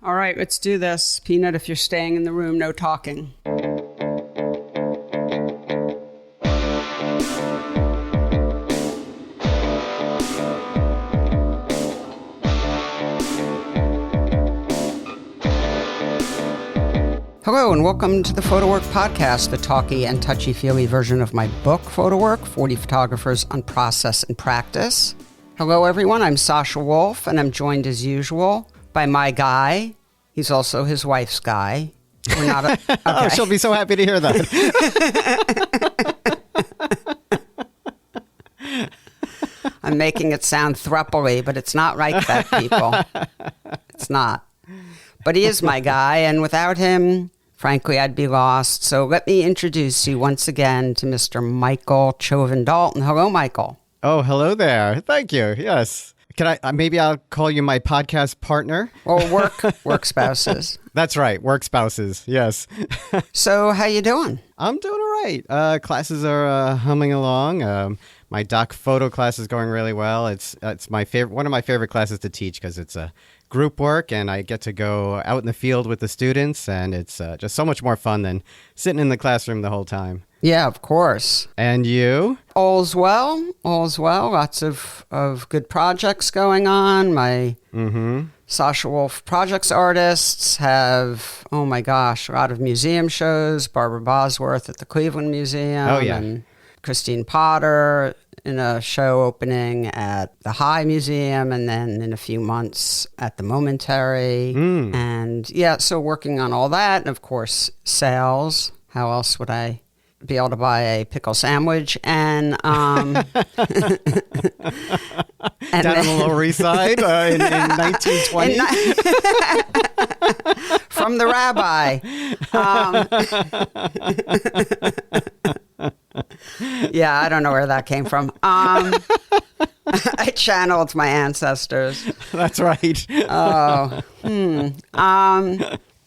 All right, let's do this. Peanut, if you're staying in the room, no talking. Hello, and welcome to the PhotoWork podcast, the talky and touchy-feely version of my book, PhotoWork, 40 Photographers on Process and Practice. Hello, everyone. I'm Sasha Wolf, and I'm joined, as usual, by my guy. He's also his wife's guy. We're not okay. Oh, she'll be so happy to hear that. I'm making it sound thrupley, but it's not like that, people. It's not. But he is my guy, and without him, frankly, I'd be lost. So let me introduce you once again to Mr. Michael Chauvin-Dalton. Hello, Michael. Oh, hello there. Thank you. Yes. Can I? Maybe I'll call you my podcast partner. Well, work spouses. That's right, work spouses. Yes. So, how you doing? I'm doing all right. Classes are humming along. My doc photo class is going really well. It's my favorite, one of my favorite classes to teach because it's a group work and I get to go out in the field with the students, and it's just so much more fun than sitting in the classroom the whole time. Yeah, of course. And you? All's well. All's well. Lots of good projects going on. My Sasha Wolf projects artists have, oh my gosh, a lot of museum shows. Barbara Bosworth at the Cleveland Museum. Oh, yeah. And Christine Potter in a show opening at the High Museum, and then in a few months at the Momentary. And yeah, so working on all that. And of course, sales. How else would I be able to buy a pickle sandwich? And down on the Lower East Side in 1920 from the rabbi. Yeah, I don't know where that came from. I channeled my ancestors. That's right.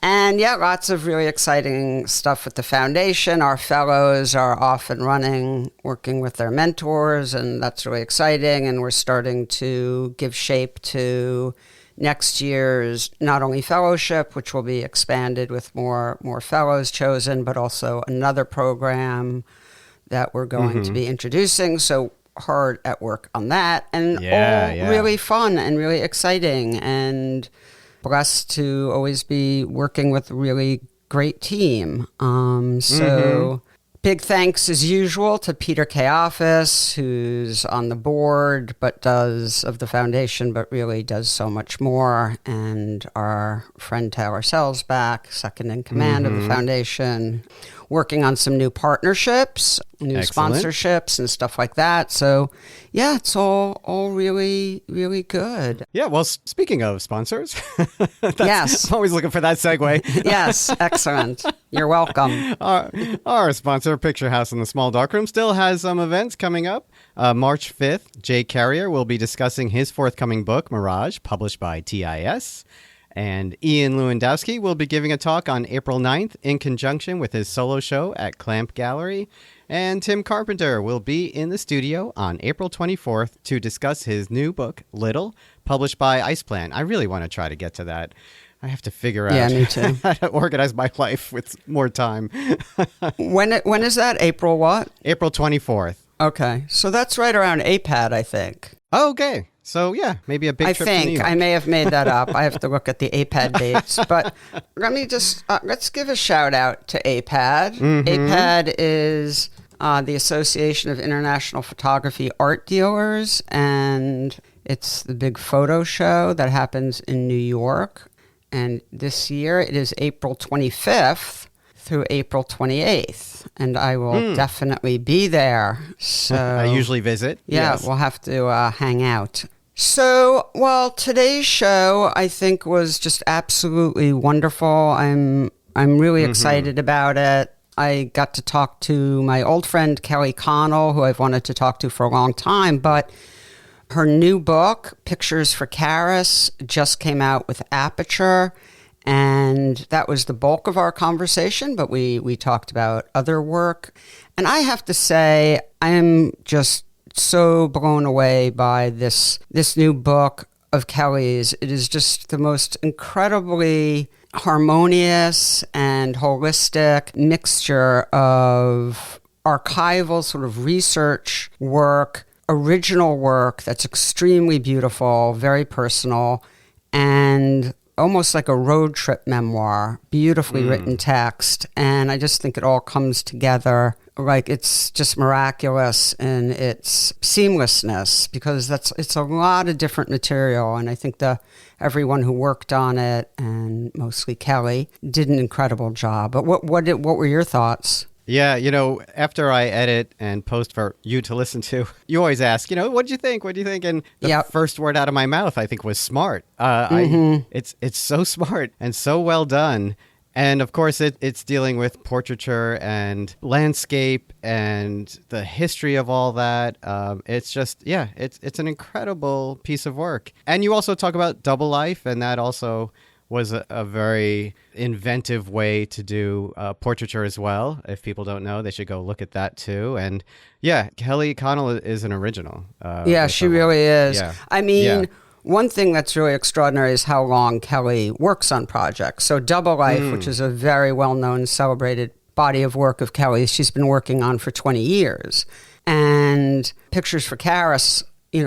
And yeah, lots of really exciting stuff with the foundation. Our fellows are off and running, working with their mentors, and that's really exciting. And we're starting to give shape to next year's not only fellowship, which will be expanded with more fellows chosen, but also another program that we're going to be introducing. So hard at work on that, and really fun and really exciting, and blessed to always be working with a really great team. So big thanks as usual to Peter Kaofis, who's on the board of the foundation, but really does so much more, and our friend Taylor Selsback, second in command of the foundation, working on some new partnerships, new sponsorships and stuff like that. So yeah, it's all really, really good. Yeah, well, speaking of sponsors, yes, I'm always looking for that segue. Yes, excellent. You're welcome. Our sponsor, Picture House in the Small Darkroom, still has some events coming up. March 5th, Jay Carrier will be discussing his forthcoming book, Mirage, published by TIS. And Ian Lewandowski will be giving a talk on April 9th in conjunction with his solo show at Clamp Gallery. And Tim Carpenter will be in the studio on April 24th to discuss his new book, Little, published by Iceplan. I really want to try to get to that. I have to figure out me too. how to organize my life with more time. When is that? April what? April 24th. Okay. So that's right around APAD, I think. Oh, okay. So, yeah, maybe a big trip to New York. I may have made that up. I have to look at the APAD dates. But let me just, let's give a shout out to APAD. APAD is the Association of International Photography Art Dealers, and it's the big photo show that happens in New York. And this year it is April 25th through April 28th, and I will definitely be there. So I usually visit. Yeah, yes. We'll have to hang out. So, well, today's show I think was just absolutely wonderful. I'm really excited about it. I got to talk to my old friend Kelli Connell, who I've wanted to talk to for a long time, but her new book, Pictures for Charis, just came out with Aperture. And that was the bulk of our conversation, but we talked about other work. And I have to say, I am just so blown away by this new book of Kelli's. It is just the most incredibly harmonious and holistic mixture of archival sort of research work, original work that's extremely beautiful, very personal, and almost like a road trip memoir, beautifully written text. And I just think it all comes together. Like, it's just miraculous in its seamlessness, because it's a lot of different material. And I think everyone who worked on it, and mostly Kelli, did an incredible job. But what were your thoughts? Yeah, after I edit and post for you to listen to, you always ask, what'd you think? What'd you think? And the first word out of my mouth, I think, was smart. It's so smart and so well done. And of course, it's dealing with portraiture and landscape and the history of all that. It's just, it's an incredible piece of work. And you also talk about double life, and that also was a very inventive way to do portraiture as well. If people don't know, they should go look at that too. And yeah, Kelli Connell is an original. She really is. Yeah. I mean, one thing that's really extraordinary is how long Kelli works on projects. So Double Life, which is a very well-known, celebrated body of work of Kelli's, she's been working on for 20 years. And Pictures for Charis,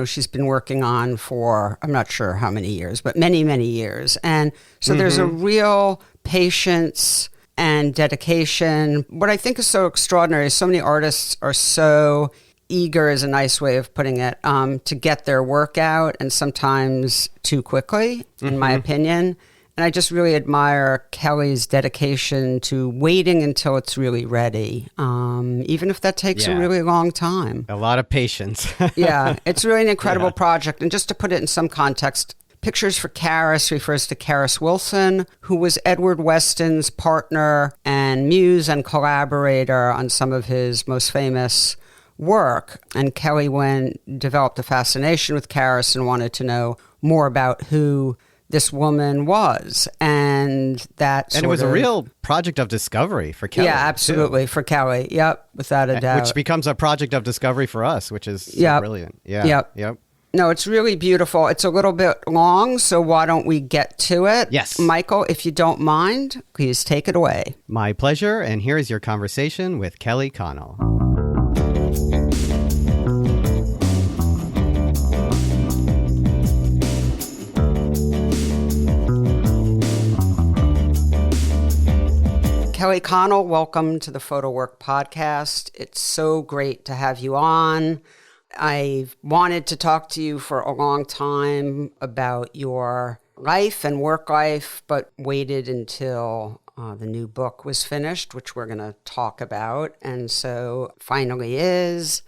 she's been working on for, I'm not sure how many years, but many, many years. And so there's a real patience and dedication. What I think is so extraordinary is so many artists are so eager, is a nice way of putting it, to get their work out, and sometimes too quickly, in my opinion. And I just really admire Kelli's dedication to waiting until it's really ready, even if that takes a really long time. A lot of patience. Yeah, it's really an incredible project. And just to put it in some context, Pictures for Charis refers to Charis Wilson, who was Edward Weston's partner and muse and collaborator on some of his most famous work. And Kelli developed a fascination with Charis and wanted to know more about who this woman was. And it was a real project of discovery for Kelli. Yeah, absolutely, too. For Kelli. Yep, without a doubt. Which becomes a project of discovery for us, which is so brilliant. Yeah. Yep. No, it's really beautiful. It's a little bit long, so why don't we get to it? Yes. Michael, if you don't mind, please take it away. My pleasure. And here is your conversation with Kelli Connell. Kelli Connell, welcome to the PhotoWork podcast. It's so great to have you on. I've wanted to talk to you for a long time about your life and work life, but waited until the new book was finished, which we're going to talk about. And so finally is.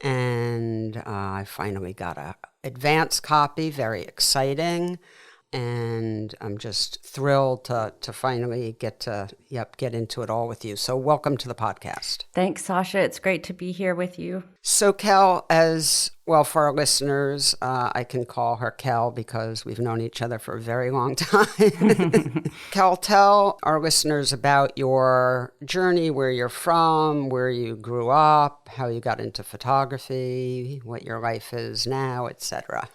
And I finally got an advance copy, very exciting. And I'm just thrilled to finally get into it all with you. So welcome to the podcast. Thanks, Sasha. It's great to be here with you. So Kel, as well, for our listeners, I can call her Kel because we've known each other for a very long time. Kel, tell our listeners about your journey, where you're from, where you grew up, how you got into photography, what your life is now, etc.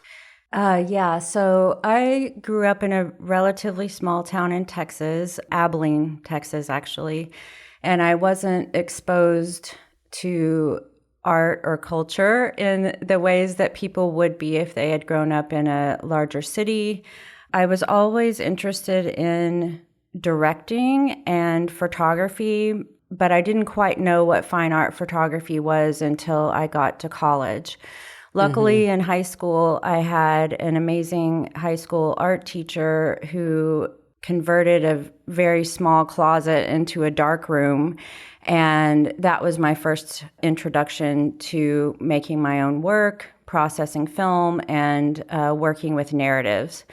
So I grew up in a relatively small town in Texas, Abilene, Texas, actually, and I wasn't exposed to art or culture in the ways that people would be if they had grown up in a larger city. I was always interested in directing and photography, but I didn't quite know what fine art photography was until I got to college. Luckily, in high school, I had an amazing high school art teacher who converted a very small closet into a dark room. And that was my first introduction to making my own work, processing film, and working with narratives.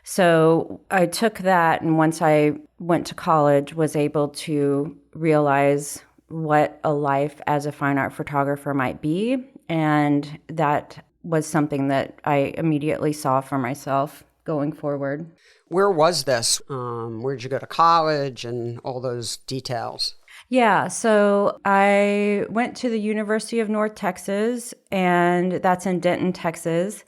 So I took that, and once I went to college, was able to realize what a life as a fine art photographer might be. And that was something that I immediately saw for myself going forward. Where was this? Where'd you go to college and all those details? Yeah, so I went to the University of North Texas, and that's in Denton, Texas.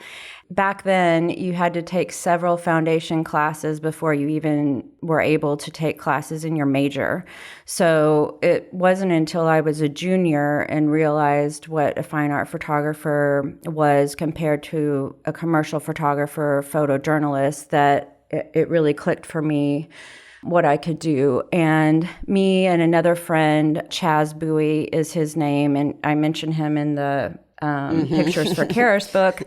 back then you had to take several foundation classes before you even were able to take classes in your major. So it wasn't until I was a junior and realized what a fine art photographer was compared to a commercial photographer, photojournalist, that it really clicked for me what I could do. And me and another friend, Chaz Bowie is his name, and I mentioned him in the Pictures for Charis book.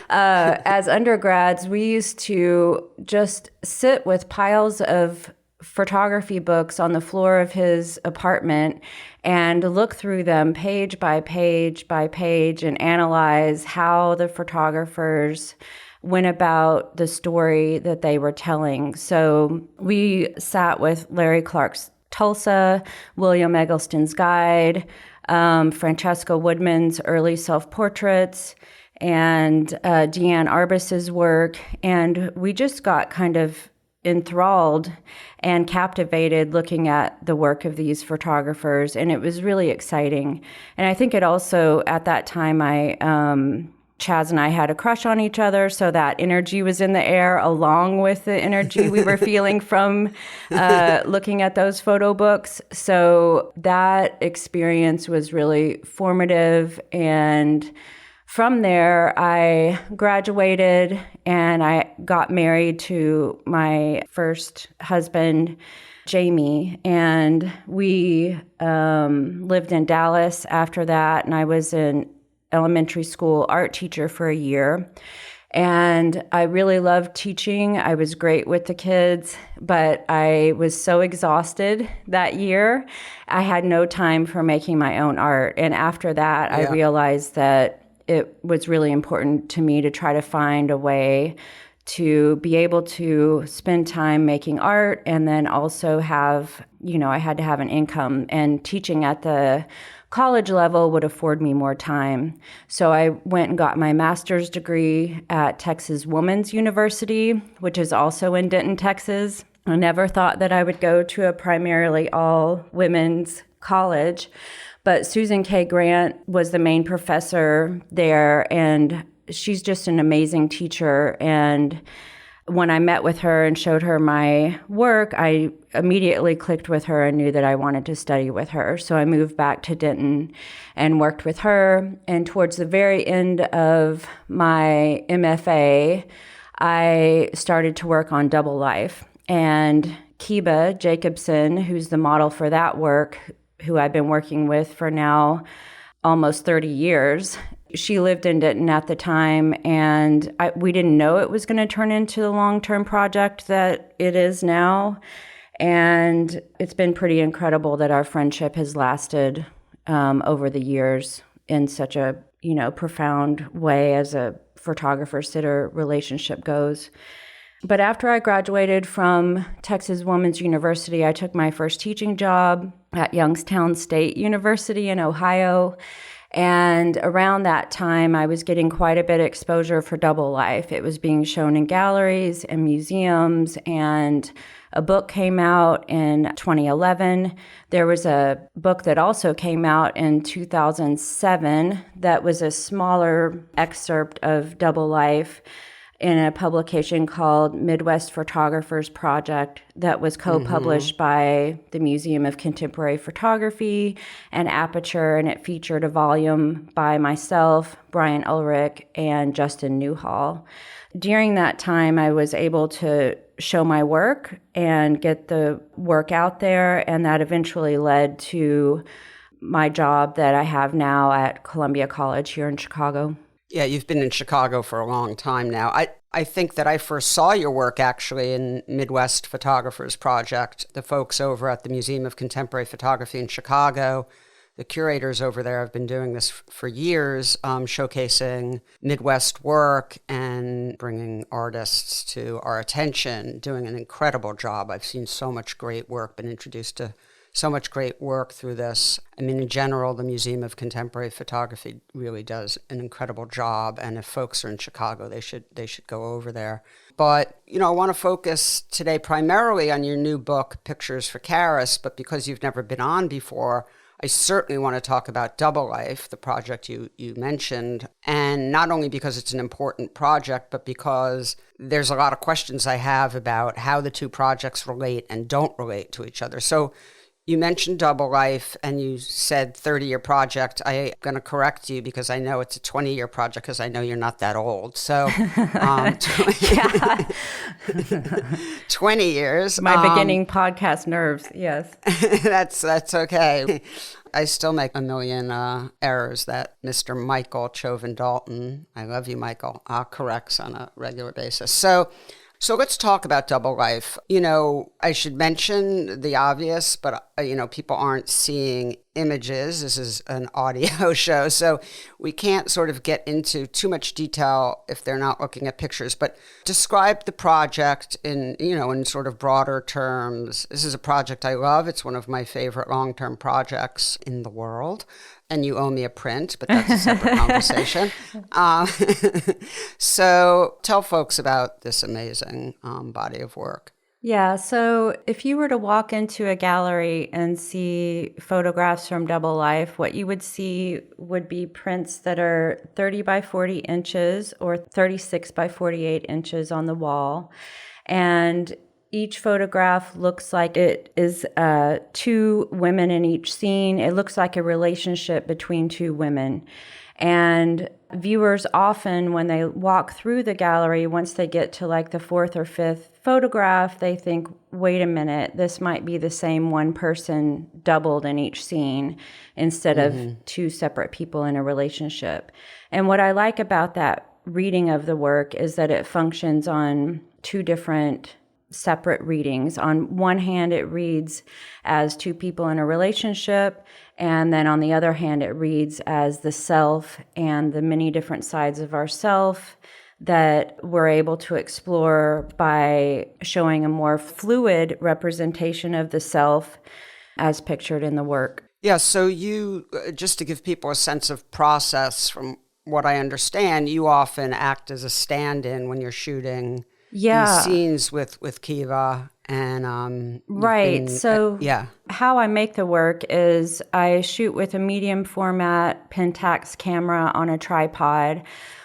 As undergrads, we used to just sit with piles of photography books on the floor of his apartment and look through them page by page by page and analyze how the photographers went about the story that they were telling. So we sat with Larry Clark's Tulsa, William Eggleston's Guide, Francesca Woodman's early self-portraits, and Deanne Arbus's work. And we just got kind of enthralled and captivated looking at the work of these photographers. And it was really exciting. And I think it also, at that time, Chaz and I had a crush on each other, so that energy was in the air along with the energy we were feeling from looking at those photo books. So that experience was really formative. And from there, I graduated and I got married to my first husband, Jamie, and we lived in Dallas after that, and I was an elementary school art teacher for a year. And I really loved teaching. I was great with the kids, but I was so exhausted that year. I had no time for making my own art. And after that, I realized that it was really important to me to try to find a way to be able to spend time making art and then also have, I had to have an income, and teaching at the college level would afford me more time. So I went and got my master's degree at Texas Woman's University, which is also in Denton, Texas. I never thought that I would go to a primarily all women's college, but Susan K. Grant was the main professor there, and she's just an amazing teacher. And when I met with her and showed her my work, I immediately clicked with her and knew that I wanted to study with her. So I moved back to Denton and worked with her. And towards the very end of my MFA, I started to work on Double Life. And Kiba Jacobson, who's the model for that work, who I've been working with for now almost 30 years, she lived in Denton at the time, and we didn't know it was going to turn into the long-term project that it is now. And it's been pretty incredible that our friendship has lasted over the years in such a, profound way as a photographer-sitter relationship goes. But after I graduated from Texas Woman's University, I took my first teaching job at Youngstown State University in Ohio. And around that time, I was getting quite a bit of exposure for Double Life. It was being shown in galleries and museums, and a book came out in 2011. There was a book that also came out in 2007 that was a smaller excerpt of Double Life in a publication called Midwest Photographers Project that was co-published by the Museum of Contemporary Photography and Aperture, and it featured a volume by myself, Brian Ulrich, and Justin Newhall. During that time, I was able to show my work and get the work out there, and that eventually led to my job that I have now at Columbia College here in Chicago. Yeah, you've been in Chicago for a long time now. I think that I first saw your work actually in Midwest Photographers Project. The folks over at the Museum of Contemporary Photography in Chicago, the curators over there have been doing this for years, showcasing Midwest work and bringing artists to our attention, doing an incredible job. I've seen so much great work, been introduced to so much great work through this. I mean, in general, the Museum of Contemporary Photography really does an incredible job. And if folks are in Chicago, they should go over there. But, I want to focus today primarily on your new book, Pictures for Charis. But because you've never been on before, I certainly want to talk about Double Life, the project you mentioned, and not only because it's an important project, but because there's a lot of questions I have about how the two projects relate and don't relate to each other. So you mentioned Double Life and you said 30-year project. I'm going to correct you because I know it's a 20-year project because I know you're not that old. So 20 years. My beginning podcast nerves, yes. That's okay. I still make a million errors that Mr. Michael Chauvin Dalton, I love you, Michael, corrects on a regular basis. So let's talk about Double Life. I should mention the obvious, but, people aren't seeing images. This is an audio show, so we can't sort of get into too much detail if they're not looking at pictures. But describe the project in sort of broader terms. This is a project I love. It's one of my favorite long-term projects in the world. And you owe me a print, but that's a separate conversation. So tell folks about this amazing body of work. Yeah, so if you were to walk into a gallery and see photographs from Double Life, what you would see would be prints that are 30 by 40 inches or 36 by 48 inches on the wall. And each photograph looks like it is two women in each scene. It looks like a relationship between two women. And viewers often, when they walk through the gallery, once they get to like the fourth or fifth photograph, they think, wait a minute, this might be the same one person doubled in each scene instead of two separate people in a relationship. And what I like about that reading of the work is that it functions on two different separate readings. On one hand, it reads as two people in a relationship, and then on the other hand, it reads as the self and the many different sides of ourself that we're able to explore by showing a more fluid representation of the self as pictured in the work. Yeah, so you, just to give people a sense of process, from what I understand, you often act as a stand-in when you're shooting these scenes with Kiva and right. So how I make the work is I shoot with a medium format Pentax camera on a tripod.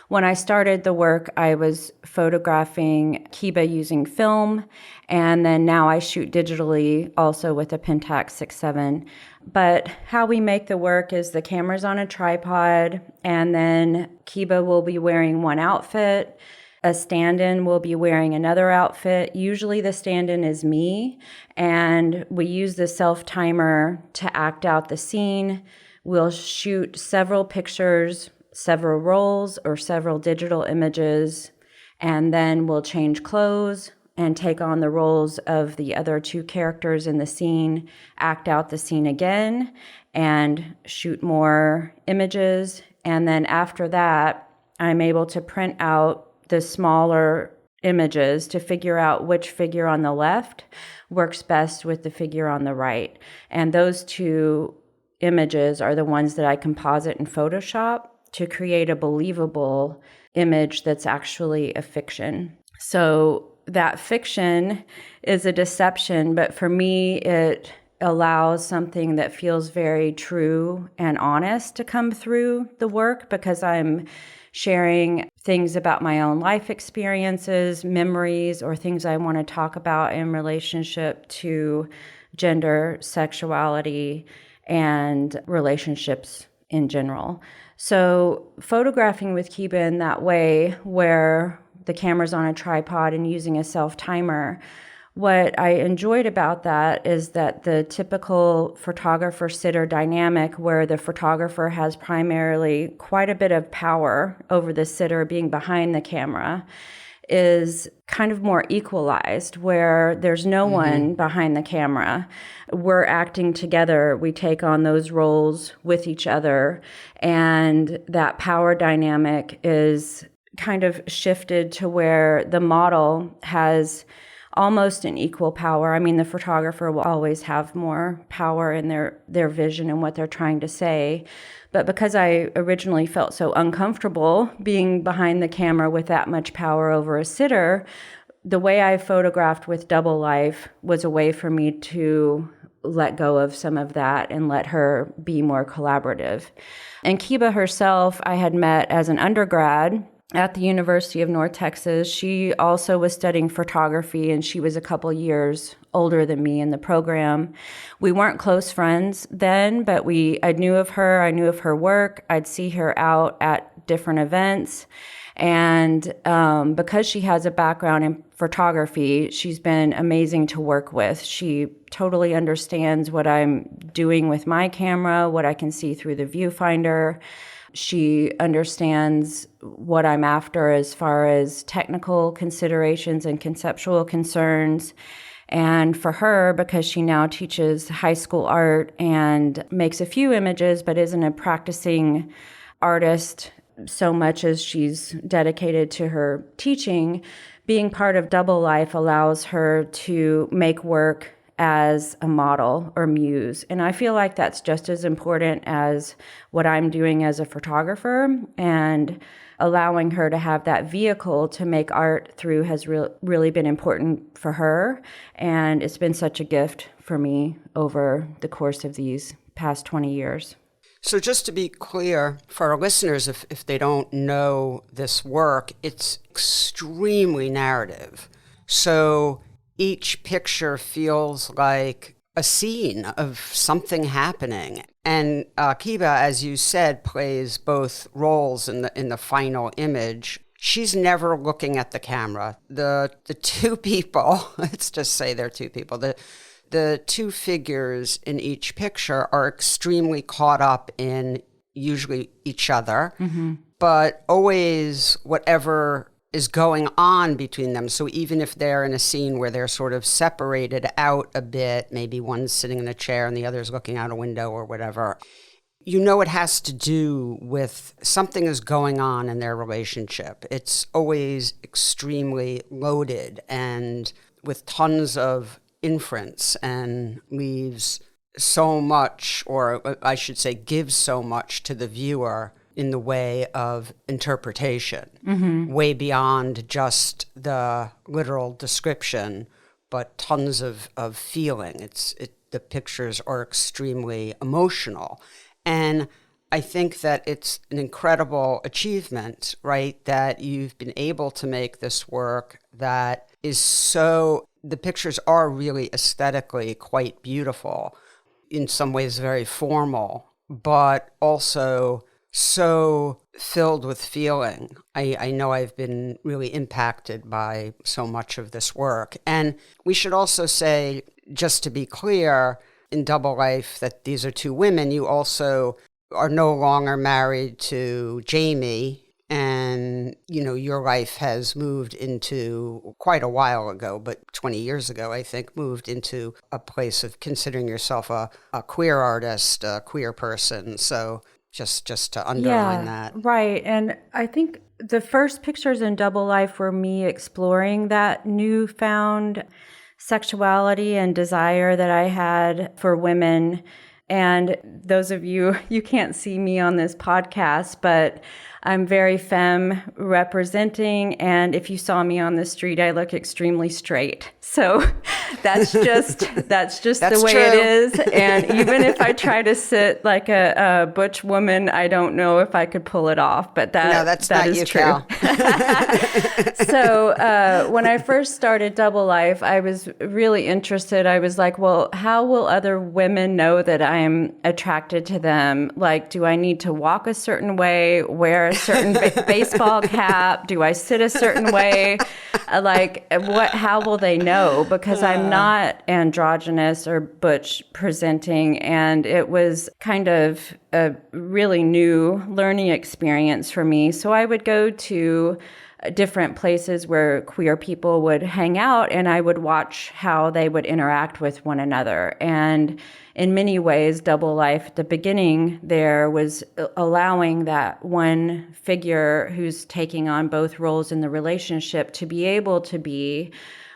When I started the work, I was photographing Kiva using film, and then now I shoot digitally also with a Pentax 6.7. But how we make the work is the camera's on a tripod, and then Kiva will be wearing one outfit. A stand-in will be wearing another outfit. Usually the stand-in is me, and we use the self-timer to act out the scene. We'll shoot several pictures, several rolls, or several digital images, and then we'll change clothes and take on the roles of the other two characters in the scene, act out the scene again, and shoot more images. And then after that, I'm able to print out the smaller images to figure out which figure on the left works best with the figure on the right. And those two images are the ones that I composite in Photoshop to create a believable image that's actually a fiction. So that fiction is a deception, but for me, it allows something that feels very true and honest to come through the work because I'm sharing things about my own life experiences, memories, or things I want to talk about in relationship to gender, sexuality, and relationships in general. So photographing with Kiva in that way, where the camera's on a tripod and using a self-timer, what I enjoyed about that is that the typical photographer-sitter dynamic where the photographer has primarily quite a bit of power over the sitter being behind the camera is kind of more equalized, where there's no one behind the camera. We're acting together. We take on those roles with each other, and that power dynamic is kind of shifted to where the model has almost an equal power. I mean, the photographer will always have more power in their vision and what they're trying to say. But because I originally felt so uncomfortable being behind the camera with that much power over a sitter, the way I photographed with Double Life was a way for me to let go of some of that and let her be more collaborative. And Kiba herself, I had met as an undergrad at the University of North Texas. She also was studying photography, and she was a couple years older than me in the program. We weren't close friends then, but I knew of her. I knew of her work. I'd see her out at different events. And because she has a background in photography, she's been amazing to work with. She totally understands what I'm doing with my camera, what I can see through the viewfinder. She understands what I'm after as far as technical considerations and conceptual concerns. And for her, because she now teaches high school art and makes a few images, but isn't a practicing artist so much as she's dedicated to her teaching, being part of Double Life allows her to make work as a model or muse. And I feel like that's just as important as what I'm doing as a photographer, and allowing her to have that vehicle to make art through has really been important for her. And it's been such a gift for me over the course of these past 20 years. So just to be clear for our listeners, if they don't know this work, it's extremely narrative. So each picture feels like a scene of something happening. And Kiba, as you said, plays both roles in the final image. She's never looking at the camera. The two people, let's just say they're two people, the two figures in each picture are extremely caught up in usually each other, but always whatever is going on between them. So even if they're in a scene where they're sort of separated out a bit, maybe one's sitting in a chair and the other's looking out a window or whatever, you know it has to do with something is going on in their relationship. It's always extremely loaded and with tons of inference, and leaves so much, or I should say gives so much to the viewer in the way of interpretation, way beyond just the literal description, but tons of feeling. The pictures are extremely emotional. And I think that it's an incredible achievement, right, that you've been able to make this work that is so, the pictures are really aesthetically quite beautiful, in some ways very formal, but also so filled with feeling. I know I've been really impacted by so much of this work. And we should also say, just to be clear, in Double Life, that these are two women. You also are no longer married to Jamie, and, you know, your life has moved into, quite a while ago, but 20 years ago, I think, moved into a place of considering yourself a queer artist, a queer person. So just to underline that. Right. And I think the first pictures in Double Life were me exploring that newfound sexuality and desire that I had for women. And those of you can't see me on this podcast, but I'm very femme representing, and if you saw me on the street, I look extremely straight. So that's just the way true. it is. And even if I try to sit like a butch woman, I don't know if I could pull it off. But that is true. So when I first started Double Life, I was really interested. I was like, well, how will other women know that I am attracted to them? Like, do I need to walk a certain way, wear a certain baseball cap? Do I sit a certain way? How will they know? Because I'm not androgynous or butch presenting. And it was kind of a really new learning experience for me. So I would go to different places where queer people would hang out, and I would watch how they would interact with one another. And in many ways, Double Life at the beginning there was allowing that one figure who's taking on both roles in the relationship to be able to be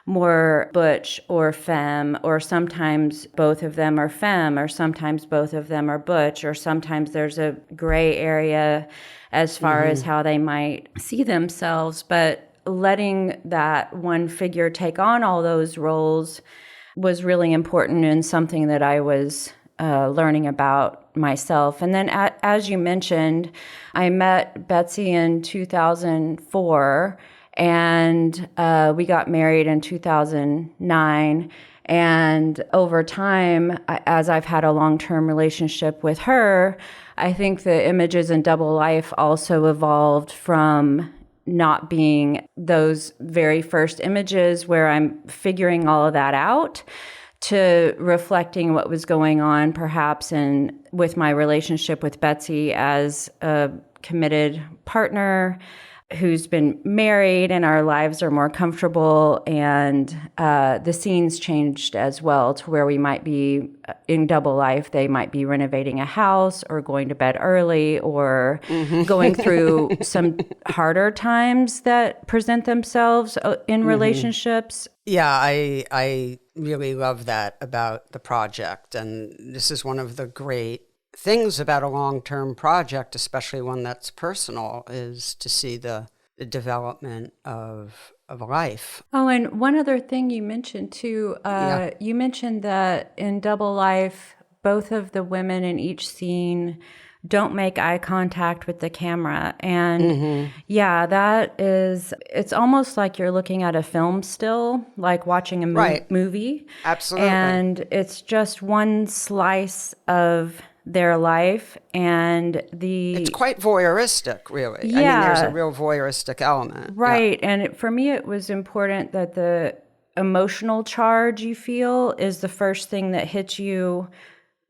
more butch or femme, or sometimes both of them are femme, or sometimes both of them are butch, or sometimes there's a gray area as far as how they might see themselves. But letting that one figure take on all those roles was really important and something that I was learning about myself. And then, as you mentioned, I met Betsy in 2004, and we got married in 2009. And over time, as I've had a long-term relationship with her, I think the images in Double Life also evolved from not being those very first images where I'm figuring all of that out to reflecting what was going on perhaps with my relationship with Betsy as a committed partner who's been married, and our lives are more comfortable, and the scenes changed as well to where we might be in Double Life. They might be renovating a house or going to bed early or going through some harder times that present themselves in relationships. Yeah, I really love that about the project. And this is one of the great things about a long-term project, especially one that's personal, is to see the development of life. Oh, and one other thing you mentioned too, you mentioned that in Double Life, both of the women in each scene don't make eye contact with the camera. And yeah, it's almost like you're looking at a film still, like watching a movie. Absolutely. And it's just one slice of their life, and it's quite voyeuristic, really. Yeah. I mean, there's a real voyeuristic element. Right. Yeah. And for me, it was important that the emotional charge you feel is the first thing that hits you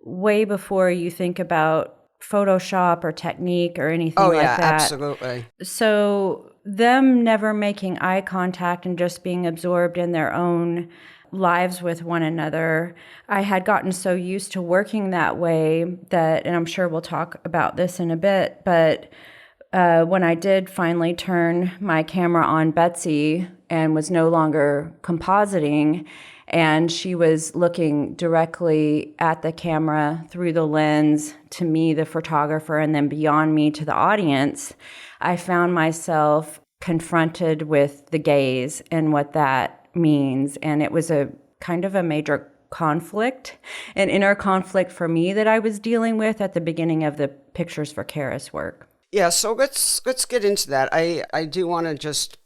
way before you think about Photoshop or technique or anything like that. Absolutely. So them never making eye contact and just being absorbed in their own lives with one another, I had gotten so used to working that way that, and I'm sure we'll talk about this in a bit, but when I did finally turn my camera on Betsy and was no longer compositing, and she was looking directly at the camera through the lens to me, the photographer, and then beyond me to the audience, I found myself confronted with the gaze and what that means. And it was a kind of a major conflict, an inner conflict for me that I was dealing with at the beginning of the Pictures for Charis work. Yeah, so let's get into that. I do want to just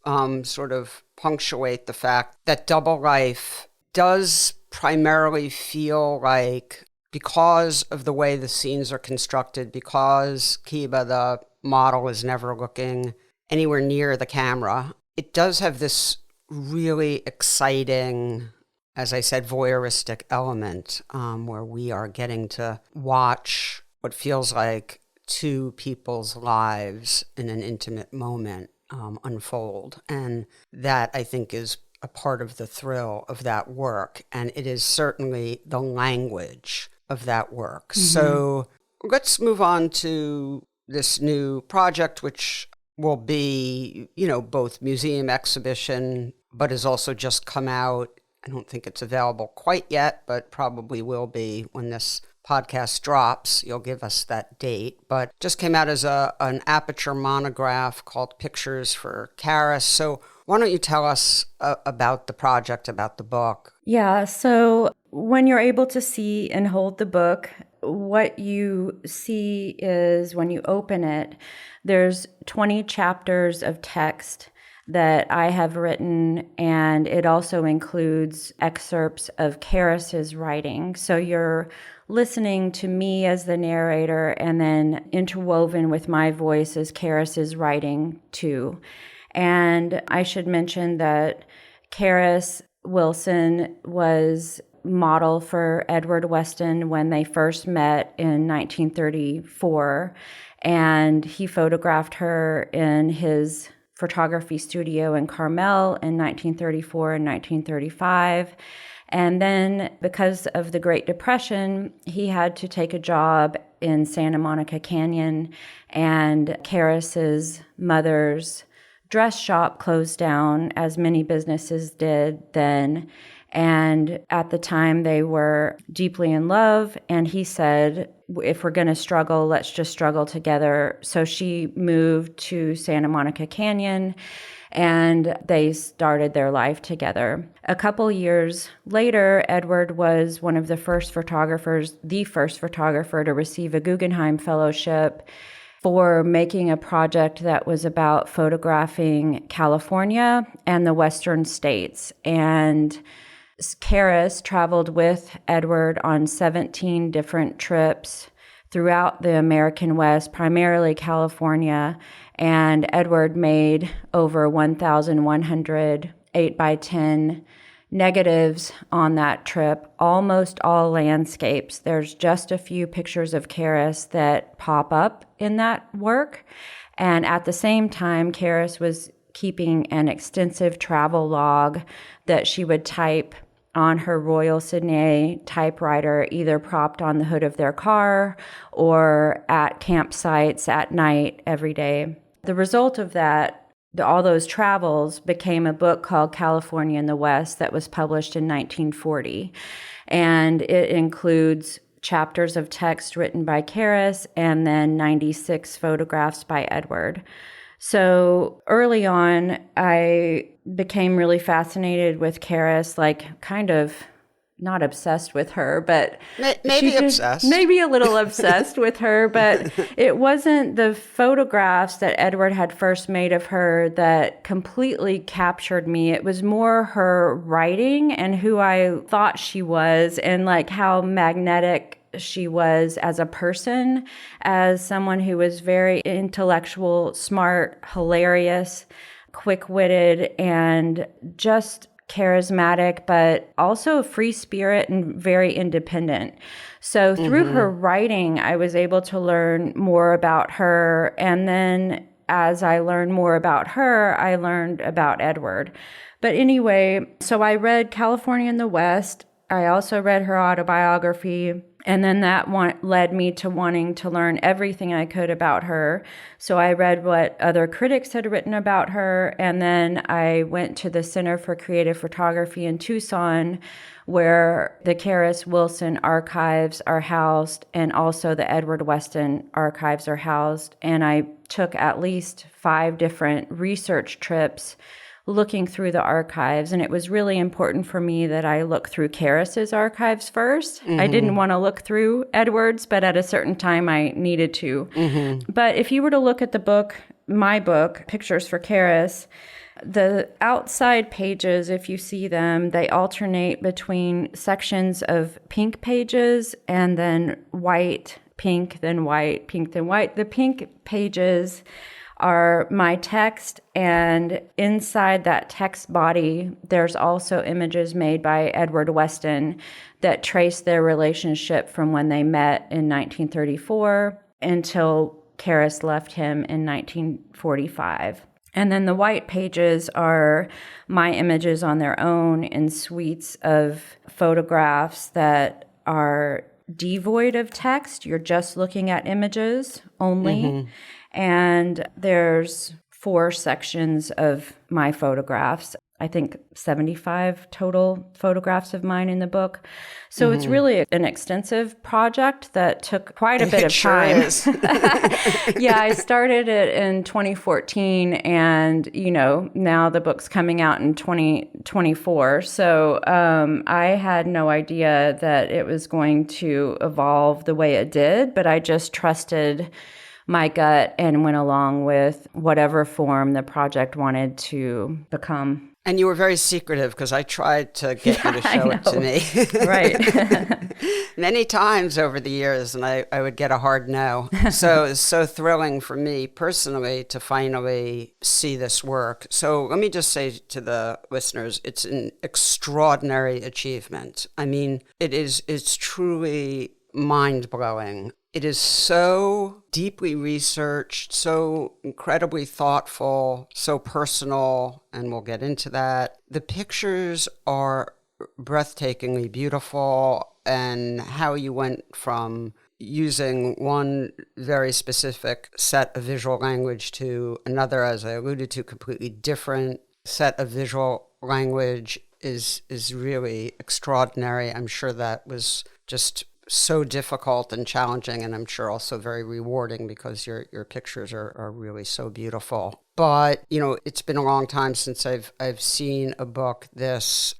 sort of punctuate the fact that Double Life does primarily feel like, because of the way the scenes are constructed, because Kiba, the model, is never looking anywhere near the camera, it does have this really exciting, as I said, voyeuristic element where we are getting to watch what feels like two people's lives in an intimate moment unfold. And that, I think, is a part of the thrill of that work. And it is certainly the language of that work. So let's move on to this new project, which will be, both museum exhibition, but has also just come out. I don't think it's available quite yet, but probably will be when this podcast drops. You'll give us that date. But just came out as an Aperture monograph called Pictures for Charis. So why don't you tell us about the project, about the book? Yeah, so when you're able to see and hold the book, what you see is when you open it, there's 20 chapters of text that I have written, and it also includes excerpts of Charis's writing. So you're listening to me as the narrator, and then interwoven with my voice is Charis's writing too. And I should mention that Charis Wilson was model for Edward Weston when they first met in 1934, and he photographed her in his photography studio in Carmel in 1934 and 1935. And then because of the Great Depression, he had to take a job in Santa Monica Canyon, and Charis's mother's dress shop closed down, as many businesses did then. And at the time, they were deeply in love. And he said, if we're going to struggle, let's just struggle together. So she moved to Santa Monica Canyon. and they started their life together. A couple years later, Edward was one of the first photographer to receive a Guggenheim Fellowship for making a project that was about photographing California and the Western states. And Charis traveled with Edward on 17 different trips throughout the American West, primarily California, and Edward made over 1,100 8x10 negatives on that trip, almost all landscapes. There's just a few pictures of Charis that pop up in that work. And at the same time, Charis was keeping an extensive travel log that she would type on her Royal Sydney typewriter, either propped on the hood of their car or at campsites at night every day. The result of that, all those travels, became a book called California in the West that was published in 1940. And it includes chapters of text written by Charis and then 96 photographs by Edward. So early on, I became really fascinated with Charis, like kind of not obsessed with her, but maybe obsessed. Maybe a little obsessed with her, but it wasn't the photographs that Edward had first made of her that completely captured me. It was more her writing and who I thought she was, and like how magnetic she was as a person, as someone who was very intellectual, smart, hilarious, quick-witted, and just charismatic, but also a free spirit and very independent. So through her writing, I was able to learn more about her. And then as I learned more about her, I learned about Edward. But anyway, so I read California in the West. I also read her autobiography. And then that led me to wanting to learn everything I could about her. So I read what other critics had written about her. And then I went to the Center for Creative Photography in Tucson, where the Charis Wilson archives are housed and also the Edward Weston archives are housed. And I took at least 5 different research trips looking through the archives. And it was really important for me that I look through Charis's archives first. I didn't want to look through Edward's, but at a certain time I needed to. But if you were to look at the book, my book, Pictures for Charis, the outside pages, if you see them, they alternate between sections of pink pages and then white, pink, then white, pink, then white. The pink pages are my text, and inside that text body, there's also images made by Edward Weston that trace their relationship from when they met in 1934 until Charis left him in 1945. And then the white pages are my images on their own in suites of photographs that are devoid of text. You're just looking at images only. And there's 4 sections of my photographs. I think 75 total photographs of mine in the book. So it's really an extensive project that took quite a bit of time. Yeah, I started it in 2014, and, now the book's coming out in 2024. So I had no idea that it was going to evolve the way it did, but I just trusted my gut and went along with whatever form the project wanted to become. And you were very secretive because I tried to get you to show it to me. Right. Many times over the years, and I would get a hard no. So it's so thrilling for me personally to finally see this work. So let me just say to the listeners, it's an extraordinary achievement. I mean, it's truly mind-blowing. It is so deeply researched, so incredibly thoughtful, so personal, and we'll get into that. The pictures are breathtakingly beautiful, and how you went from using one very specific set of visual language to another, as I alluded to, completely different set of visual language is really extraordinary. I'm sure that was just so difficult and challenging, and I'm sure also very rewarding because your pictures are really so beautiful. But, it's been a long time since I've seen a book this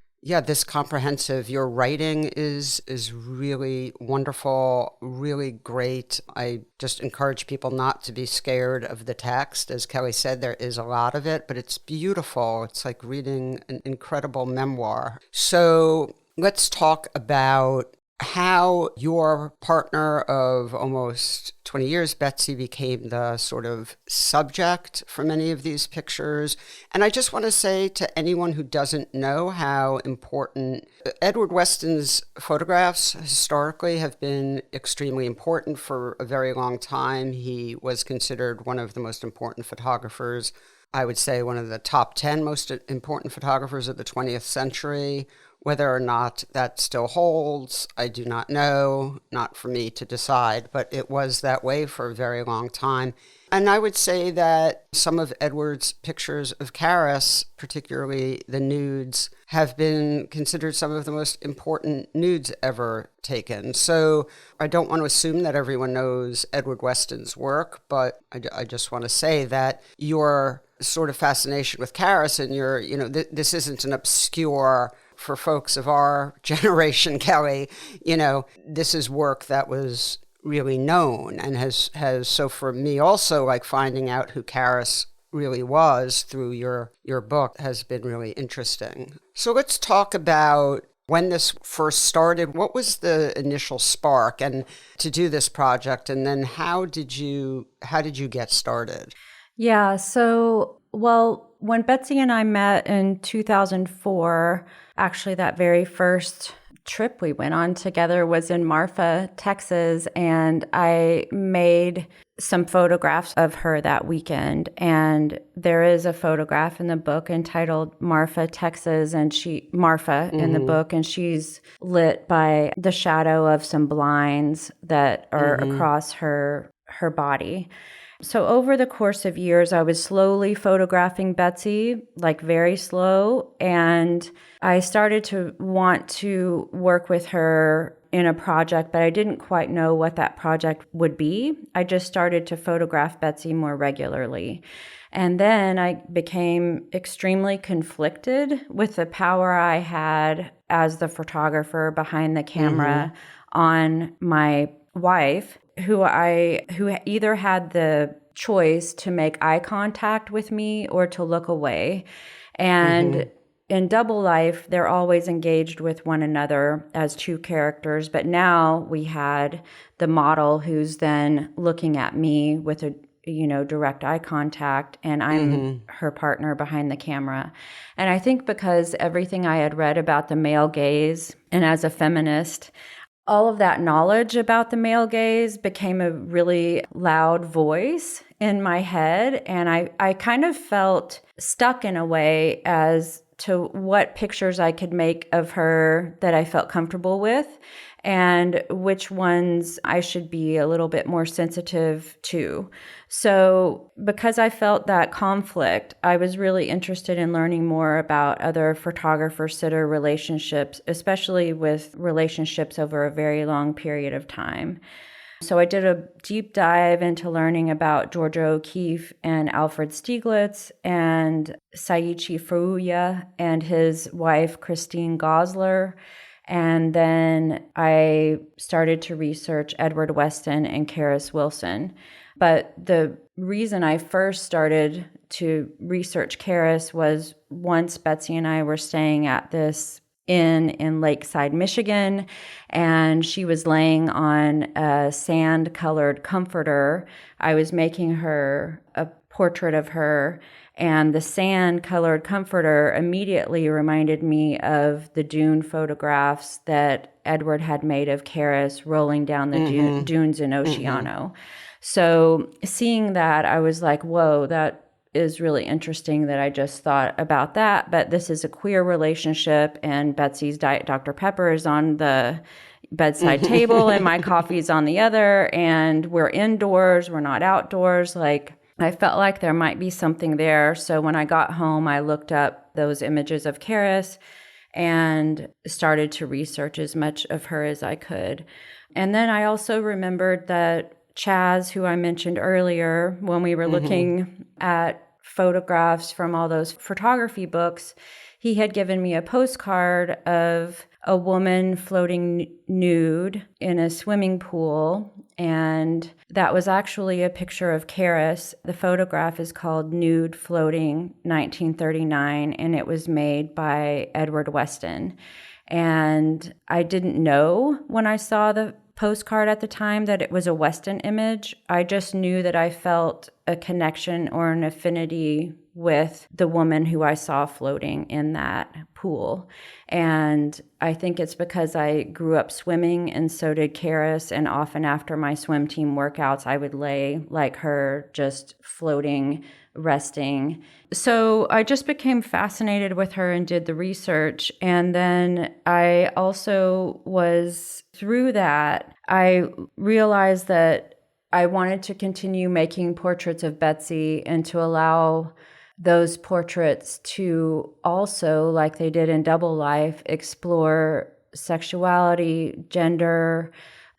comprehensive. Your writing is really wonderful, really great. I just encourage people not to be scared of the text. As Kelli said, there is a lot of it, but it's beautiful. It's like reading an incredible memoir. So let's talk about how your partner of almost 20 years, Betsy, became the sort of subject for many of these pictures. And I just want to say to anyone who doesn't know how important Edward Weston's photographs historically have been extremely important for a very long time. He was considered one of the most important photographers, I would say one of the top 10 most important photographers of the 20th century. Whether or not that still holds, I do not know, not for me to decide, but it was that way for a very long time. And I would say that some of Edward's pictures of Charis, particularly the nudes, have been considered some of the most important nudes ever taken. So I don't want to assume that everyone knows Edward Weston's work, but I just want to say that your sort of fascination with Charis and your, this isn't an obscure, for folks of our generation, Kelli, this is work that was really known and has so for me also, like finding out who Charis really was through your book has been really interesting. So let's talk about when this first started. What was the initial spark and to do this project, and then how did you get started? Yeah, so when Betsy and I met in 2004, actually that very first trip we went on together was in Marfa, Texas, and I made some photographs of her that weekend. And there is a photograph in the book entitled Marfa, Texas, and Marfa in the book, and she's lit by the shadow of some blinds that are across her body. So over the course of years, I was slowly photographing Betsy, like very slow, and I started to want to work with her in a project, but I didn't quite know what that project would be. I just started to photograph Betsy more regularly. And then I became extremely conflicted with the power I had as the photographer behind the camera on my wife, who either had the choice to make eye contact with me or to look away. And in double life, they're always engaged with one another as two characters. But now we had the model who's then looking at me with a direct eye contact, and I'm her partner behind the camera. And I think because everything I had read about the male gaze, and as a feminist, all of that knowledge about the male gaze became a really loud voice in my head. And I kind of felt stuck in a way as to what pictures I could make of her that I felt comfortable with and which ones I should be a little bit more sensitive to. So because I felt that conflict, I was really interested in learning more about other photographer-sitter relationships, especially with relationships over a very long period of time. So I did a deep dive into learning about Georgia O'Keeffe and Alfred Stieglitz and Saiichi Furuya and his wife, Christine Gosler. And then I started to research Edward Weston and Charis Wilson. But the reason I first started to research Charis was once Betsy and I were staying at this inn in Lakeside, Michigan, and she was laying on a sand-colored comforter. I was making her a portrait of her, and the sand-colored comforter immediately reminded me of the dune photographs that Edward had made of Charis rolling down the dunes in Oceano. So seeing that, I was like, whoa, that is really interesting that I just thought about that. But this is a queer relationship, and Betsy's Diet Dr. Pepper is on the bedside table and my coffee's on the other, and we're indoors, we're not outdoors. Like, I felt like there might be something there. So when I got home, I looked up those images of Charis, and started to research as much of her as I could. And then I also remembered that Chaz, who I mentioned earlier, when we were looking at photographs from all those photography books, he had given me a postcard of a woman floating nude in a swimming pool. And that was actually a picture of Charis. The photograph is called Nude Floating 1939, and it was made by Edward Weston. And I didn't know when I saw the postcard at the time that it was a Weston image. I just knew that I felt a connection or an affinity with the woman who I saw floating in that pool. And I think it's because I grew up swimming, and so did Charis, and often after my swim team workouts, I would lay like her, just floating, resting. So I just became fascinated with her and did the research. And then I also was, through that, I realized that I wanted to continue making portraits of Betsy and to allow those portraits to also, like they did in Double Life, explore sexuality, gender,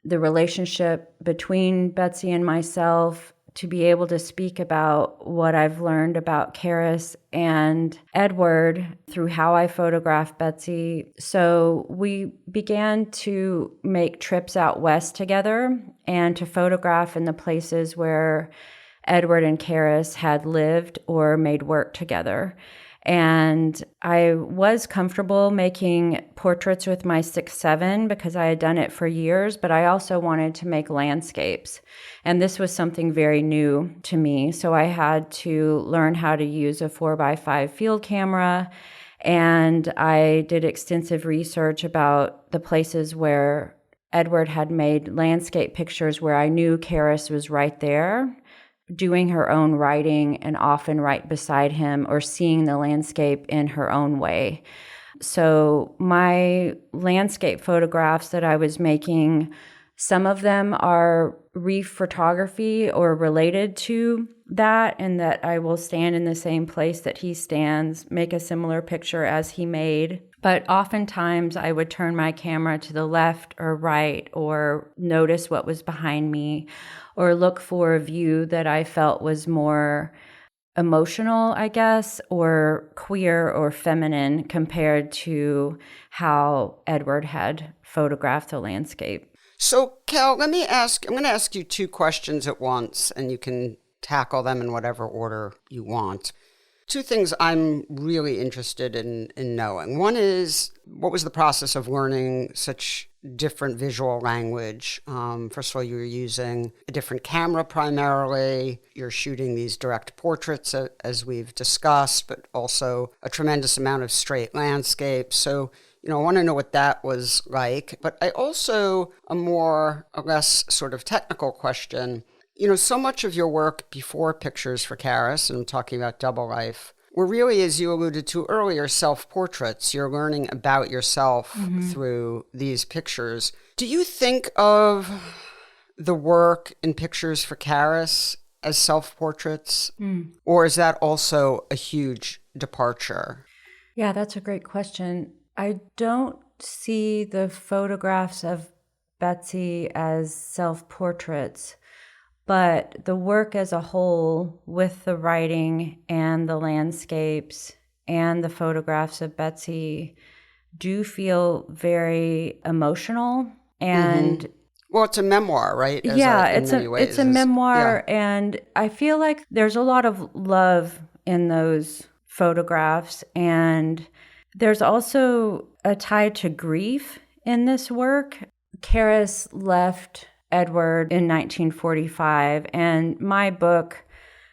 the relationship between Betsy and myself, to be able to speak about what I've learned about Charis and Edward through how I photographed Betsy. So we began to make trips out west together and to photograph in the places where Edward and Charis had lived or made work together. And I was comfortable making portraits with my 6.7 because I had done it for years, but I also wanted to make landscapes. And this was something very new to me. So I had to learn how to use a 4x5 field camera. And I did extensive research about the places where Edward had made landscape pictures where I knew Charis was right there, doing her own writing and often right beside him or seeing the landscape in her own way. So my landscape photographs that I was making, some of them are reef photography or related to that, and that I will stand in the same place that he stands, make a similar picture as he made. But oftentimes I would turn my camera to the left or right or notice what was behind me or look for a view that I felt was more emotional, I guess, or queer or feminine compared to how Edward had photographed the landscape. So, Kel, I'm going to ask you two questions at once, and you can tackle them in whatever order you want. Two things I'm really interested in knowing. One is, what was the process of learning such different visual language? First of all, you were using a different camera primarily. You're shooting these direct portraits, as we've discussed, but also a tremendous amount of straight landscape. So, I want to know what that was like. But I also, a more or less sort of technical question. So much of your work before Pictures for Charis, and I'm talking about Double Life, were really, as you alluded to earlier, self-portraits. You're learning about yourself through these pictures. Do you think of the work in Pictures for Charis as self-portraits? Or is that also a huge departure? Yeah, that's a great question. I don't see the photographs of Betsy as self-portraits, but the work as a whole, with the writing and the landscapes and the photographs of Betsy, do feel very emotional. And well, it's a memoir, right? It's a memoir. And I feel like there's a lot of love in those photographs. And there's also a tie to grief in this work. Charis left Edward in 1945, and my book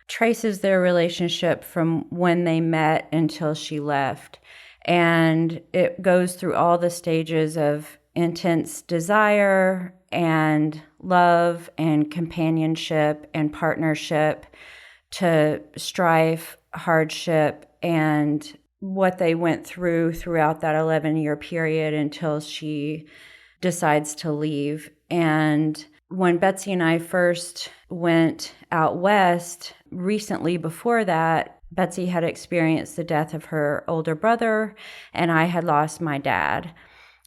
traces their relationship from when they met until she left. And it goes through all the stages of intense desire and love and companionship and partnership to strife, hardship, and what they went throughout that 11-year period until she decides to leave. And when Betsy and I first went out west, recently before that, Betsy had experienced the death of her older brother, and I had lost my dad.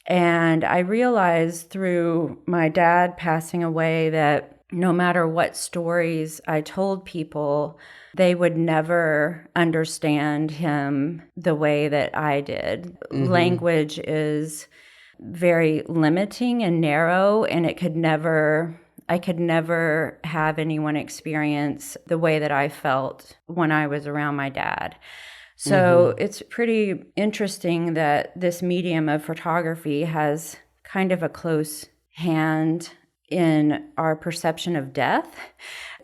And I realized through my dad passing away that no matter what stories I told people, they would never understand him the way that I did. Language is very limiting and narrow, and I could never have anyone experience the way that I felt when I was around my dad. So it's pretty interesting that this medium of photography has kind of a close hand in our perception of death.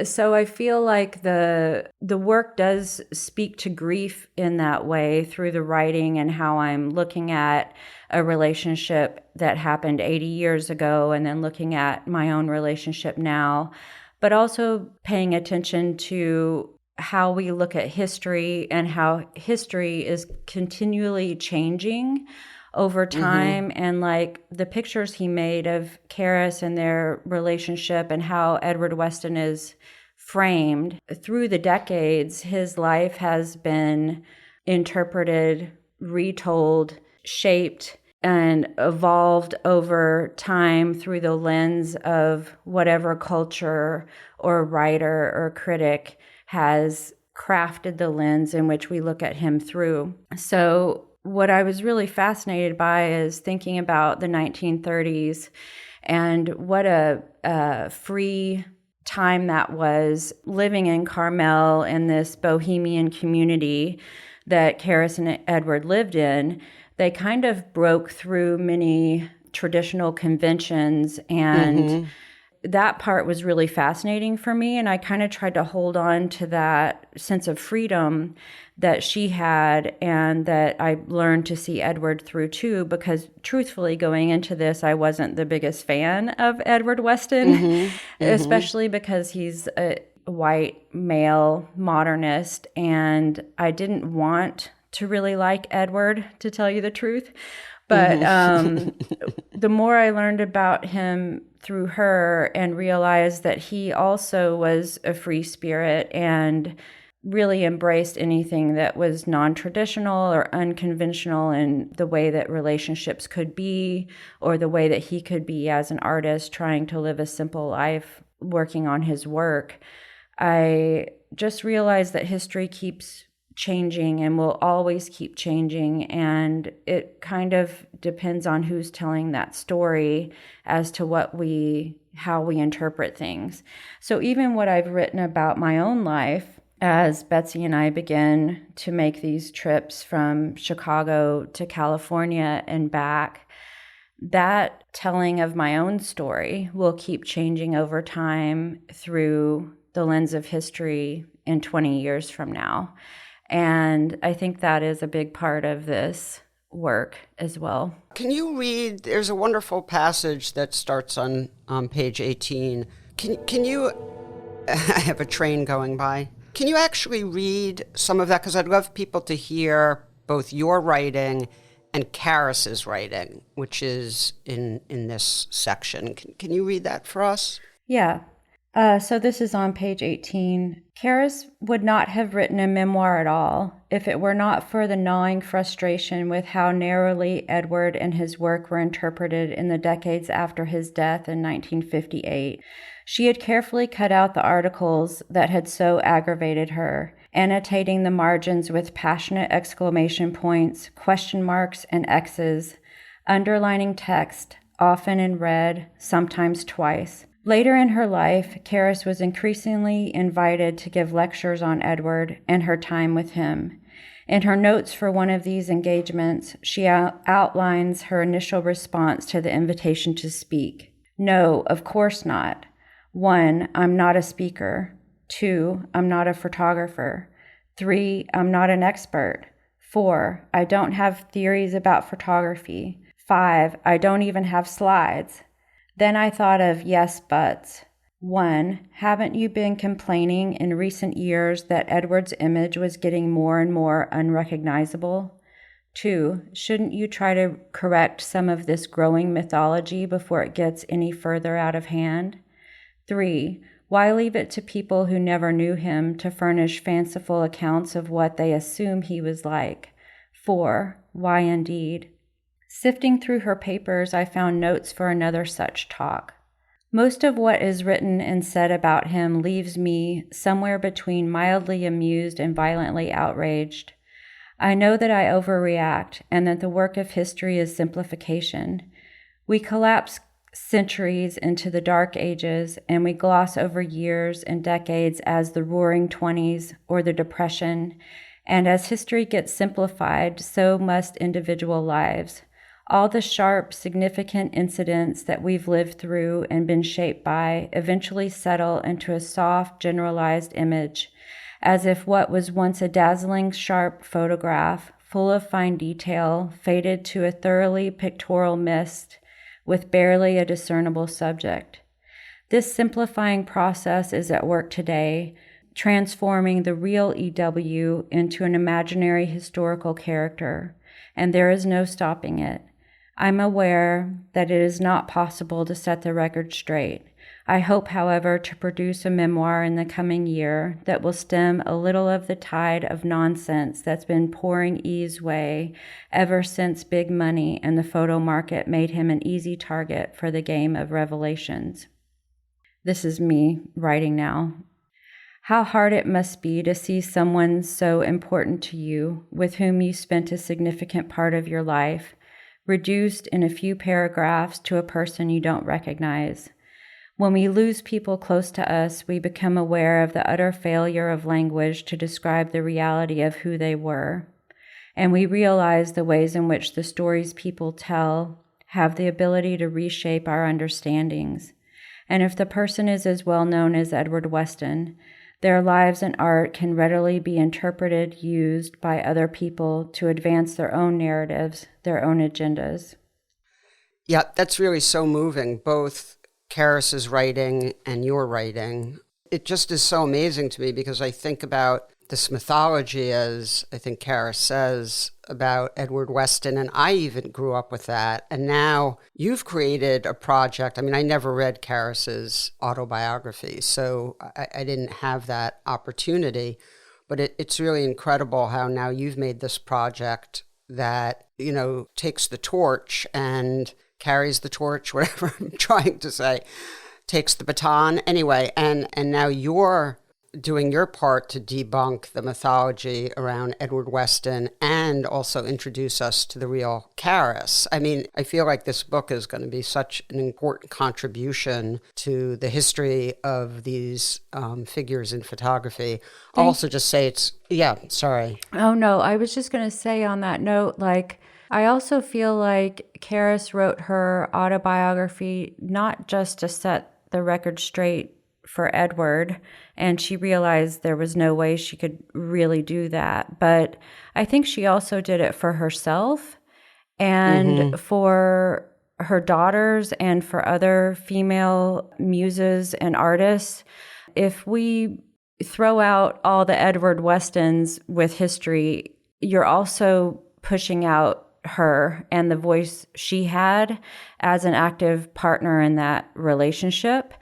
So I feel like the work does speak to grief in that way through the writing and how I'm looking at a relationship that happened 80 years ago and then looking at my own relationship now, but also paying attention to how we look at history and how history is continually changing over time. And like the pictures he made of Charis and their relationship and how Edward Weston is framed through the decades, his life has been interpreted, retold, shaped, and evolved over time through the lens of whatever culture or writer or critic has crafted the lens in which we look at him through. So what I was really fascinated by is thinking about the 1930s and what a free time that was, living in Carmel in this bohemian community that Charis and Edward lived in. They kind of broke through many traditional conventions, and that part was really fascinating for me. And I kind of tried to hold on to that sense of freedom that she had and that I learned to see Edward through too, because truthfully, going into this, I wasn't the biggest fan of Edward Weston, especially because he's a white male modernist, and I didn't want to really like Edward, to tell you the truth. But the more I learned about him through her and realized that he also was a free spirit and really embraced anything that was non-traditional or unconventional in the way that relationships could be, or the way that he could be as an artist trying to live a simple life working on his work, I just realized that history keeps changing and will always keep changing, and it kind of depends on who's telling that story as to how we interpret things. So even what I've written about my own life, as Betsy and I begin to make these trips from Chicago to California and back, that telling of my own story will keep changing over time through the lens of history in 20 years from now. And I think that is a big part of this work as well. Can you read, there's a wonderful passage that starts on page 18. Can you, I have a train going by. Can you actually read some of that? Because I'd love people to hear both your writing and Charis's writing, which is in this section. Can you read that for us? Yeah. So this is on page 18. Charis would not have written a memoir at all if it were not for the gnawing frustration with how narrowly Edward and his work were interpreted in the decades after his death in 1958. She had carefully cut out the articles that had so aggravated her, annotating the margins with passionate exclamation points, question marks, and X's, underlining text, often in red, sometimes twice. Later in her life, Charis was increasingly invited to give lectures on Edward and her time with him. In her notes for one of these engagements, she outlines her initial response to the invitation to speak. No, of course not. 1, I'm not a speaker. 2, I'm not a photographer. 3, I'm not an expert. 4, I don't have theories about photography. 5, I don't even have slides. Then I thought of yes buts. 1, haven't you been complaining in recent years that Edward's image was getting more and more unrecognizable? 2, shouldn't you try to correct some of this growing mythology before it gets any further out of hand? 3, Why leave it to people who never knew him to furnish fanciful accounts of what they assume he was like? 4. Why indeed? Sifting through her papers, I found notes for another such talk. Most of what is written and said about him leaves me somewhere between mildly amused and violently outraged. I know that I overreact and that the work of history is simplification. We collapse centuries into the dark ages, and we gloss over years and decades as the Roaring Twenties or the Depression. And as history gets simplified, so must individual lives. All the sharp, significant incidents that we've lived through and been shaped by eventually settle into a soft, generalized image, as if what was once a dazzling, sharp photograph, full of fine detail, faded to a thoroughly pictorial mist with barely a discernible subject. This simplifying process is at work today, transforming the real EW into an imaginary historical character, and there is no stopping it. I'm aware that it is not possible to set the record straight. I hope, however, to produce a memoir in the coming year that will stem a little of the tide of nonsense that's been pouring E's way ever since big money and the photo market made him an easy target for the game of revelations. This is me writing now. How hard it must be to see someone so important to you, with whom you spent a significant part of your life, reduced in a few paragraphs to a person you don't recognize. When we lose people close to us, we become aware of the utter failure of language to describe the reality of who they were. And we realize the ways in which the stories people tell have the ability to reshape our understandings. And if the person is as well known as Edward Weston, their lives and art can readily be interpreted, used by other people to advance their own narratives, their own agendas. Yeah, that's really so moving, both Charis's writing and your writing. It just is so amazing to me because I think about this mythology, as I think Charis says, about Edward Weston, and I even grew up with that. And now you've created a project. I mean, I never read Charis's autobiography, so I didn't have that opportunity. But it's really incredible how now you've made this project that, you know, takes the torch and carries the torch, whatever I'm trying to say, takes the baton anyway. And now you're doing your part to debunk the mythology around Edward Weston and also introduce us to the real Charis. I mean, I feel like this book is going to be such an important contribution to the history of these figures in photography. I'll also just say sorry. Oh, no, I was just going to say on that note, I also feel like Charis wrote her autobiography not just to set the record straight for Edward, and she realized there was no way she could really do that. But I think she also did it for herself and for her daughters and for other female muses and artists. If we throw out all the Edward Westons with history, you're also pushing out her and the voice she had as an active partner in that relationship.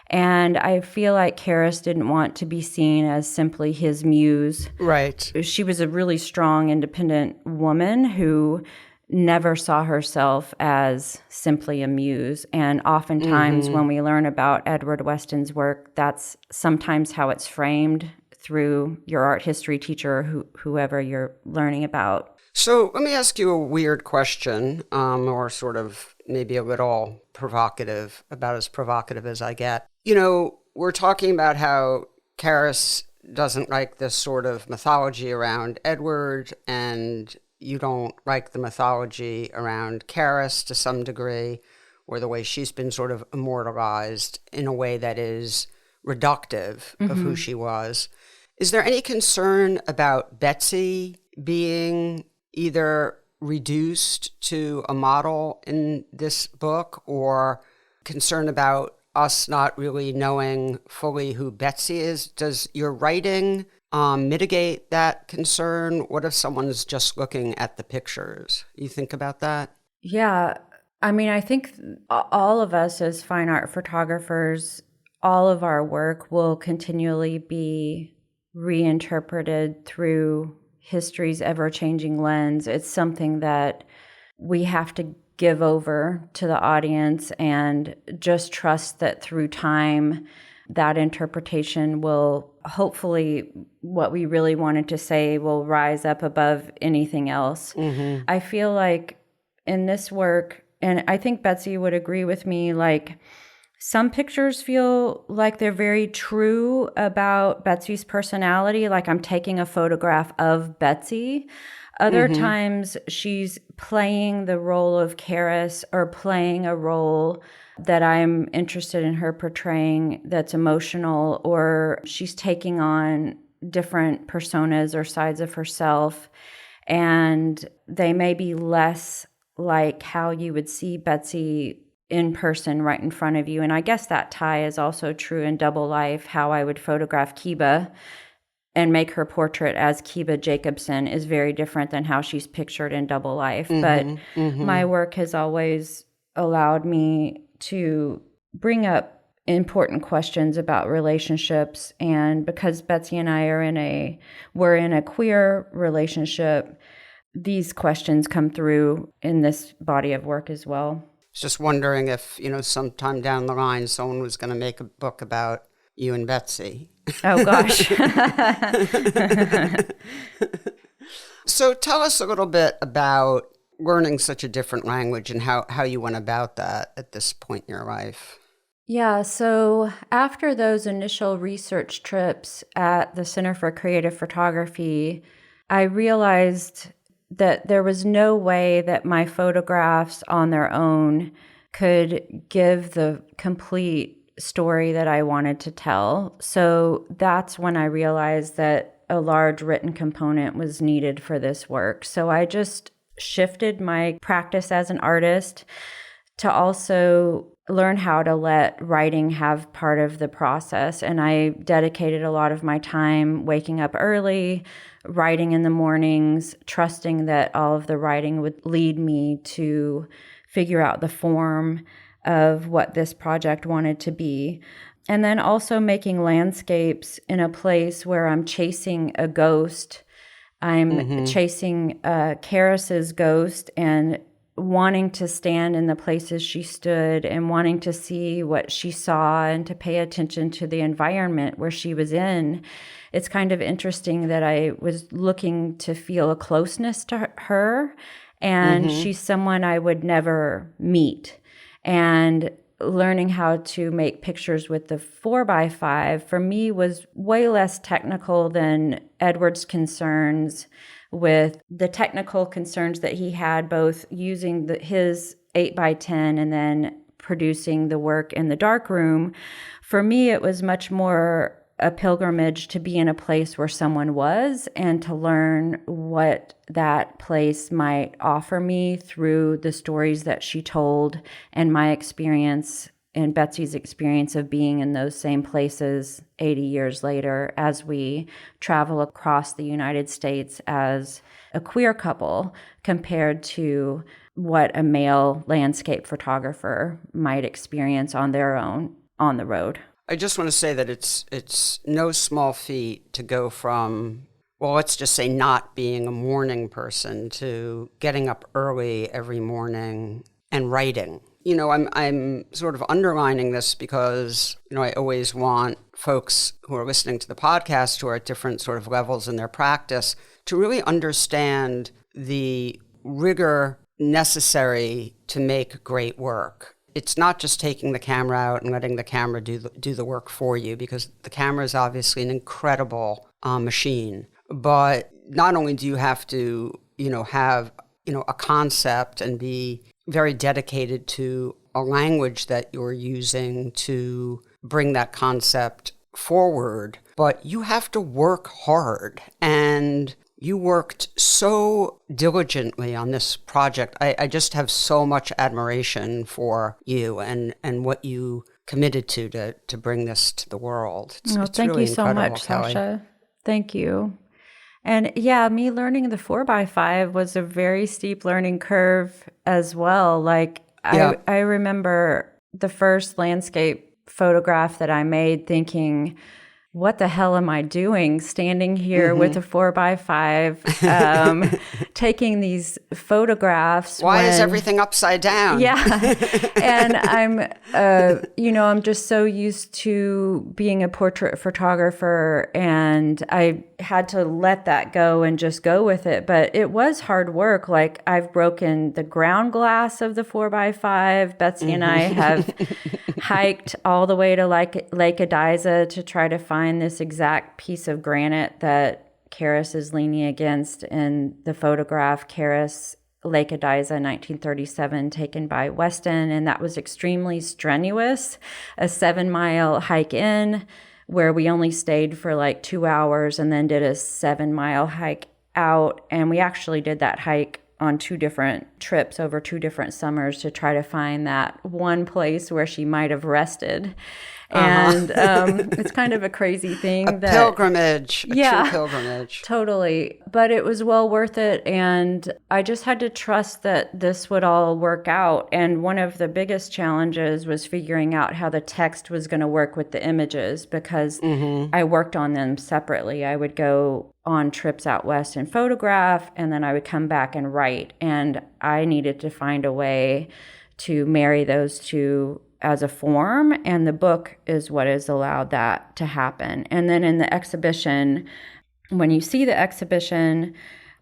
And I feel like Charis didn't want to be seen as simply his muse. Right. She was a really strong, independent woman who never saw herself as simply a muse. And oftentimes when we learn about Edward Weston's work, that's sometimes how it's framed through your art history teacher, whoever you're learning about. So let me ask you a weird question, or sort of maybe a little provocative, about as provocative as I get. You know, we're talking about how Charis doesn't like this sort of mythology around Edward, and you don't like the mythology around Charis to some degree, or the way she's been sort of immortalized in a way that is reductive of who she was. Is there any concern about Betsy being either reduced to a model in this book, or concern about us not really knowing fully who Betsy is? Does your writing mitigate that concern? What if someone's just looking at the pictures? You think about that? Yeah. I mean, I think all of us as fine art photographers all of our work will continually be reinterpreted through history's ever-changing lens. It's something that we have to give over to the audience and just trust that through time, that interpretation will, hopefully, what we really wanted to say will rise up above anything else. Mm-hmm. I feel like in this work, and I think Betsy would agree with me, like some pictures feel like they're very true about Betsy's personality, like I'm taking a photograph of Betsy. Other times she's playing the role of Charis or playing a role that I'm interested in her portraying that's emotional, or she's taking on different personas or sides of herself, and they may be less like how you would see Betsy in person right in front of you. And I guess that tie is also true in Double Life. How I would photograph Kiba and make her portrait as Kiba Jacobson is very different than how she's pictured in Double Life. But my work has always allowed me to bring up important questions about relationships. And because Betsy and I we're in a queer relationship, these questions come through in this body of work as well. Just wondering if, sometime down the line, someone was going to make a book about you and Betsy. Oh, gosh. So tell us a little bit about learning such a different language and how you went about that at this point in your life. Yeah, so after those initial research trips at the Center for Creative Photography, I realized that there was no way that my photographs on their own could give the complete story that I wanted to tell. So that's when I realized that a large written component was needed for this work. So I just shifted my practice as an artist to also learn how to let writing have part of the process. And I dedicated a lot of my time waking up early, writing in the mornings, trusting that all of the writing would lead me to figure out the form of what this project wanted to be. And then also making landscapes in a place where I'm chasing a ghost. I'm chasing Charis's ghost and wanting to stand in the places she stood and wanting to see what she saw and to pay attention to the environment where she was in. It's kind of interesting that I was looking to feel a closeness to her, and she's someone I would never meet. And learning how to make pictures with the 4x5 for me was way less technical than Edward's concerns with the technical concerns that he had, both using his 8x10 and then producing the work in the darkroom. For me, it was much more a pilgrimage to be in a place where someone was and to learn what that place might offer me through the stories that she told and my experience and Betsy's experience of being in those same places 80 years later as we travel across the United States as a queer couple compared to what a male landscape photographer might experience on their own on the road. I just want to say that it's no small feat to go from, well, let's just say not being a morning person to getting up early every morning and writing. I'm sort of underlining this because, I always want folks who are listening to the podcast who are at different sort of levels in their practice to really understand the rigor necessary to make great work. It's not just taking the camera out and letting the camera do the work for you, because the camera is obviously an incredible machine. But not only do you have to, have, a concept and be very dedicated to a language that you're using to bring that concept forward, but you have to work hard. And you worked so diligently on this project. I just have so much admiration for you and what you committed to bring this to the world. It's thank really you so much, Kelli. Sasha. Thank you. And yeah, me learning the 4x5 was a very steep learning curve as well. Like I remember the first landscape photograph that I made thinking, what the hell am I doing standing here with a 4x5, taking these photographs? Why is everything upside down? Yeah. And I'm, I'm just so used to being a portrait photographer, and I had to let that go and just go with it. But it was hard work. Like, I've broken the ground glass of the 4x5. Betsy and I have hiked all the way to Lake Ediza to try to find this exact piece of granite that Charis is leaning against in the photograph, Charis, Lake Ediza, 1937, taken by Weston. And that was extremely strenuous, a 7-mile hike in where we only stayed for like 2 hours and then did a 7-mile hike out. And we actually did that hike on 2 different trips over 2 different summers to try to find that one place where she might have rested. And it's kind of a crazy thing. Pilgrimage. True pilgrimage. Totally. But it was well worth it. And I just had to trust that this would all work out. And one of the biggest challenges was figuring out how the text was going to work with the images, because I worked on them separately. I would go on trips out west and photograph, and then I would come back and write. And I needed to find a way to marry those two as a form, and the book is what has allowed that to happen. And then in the exhibition, when you see the exhibition,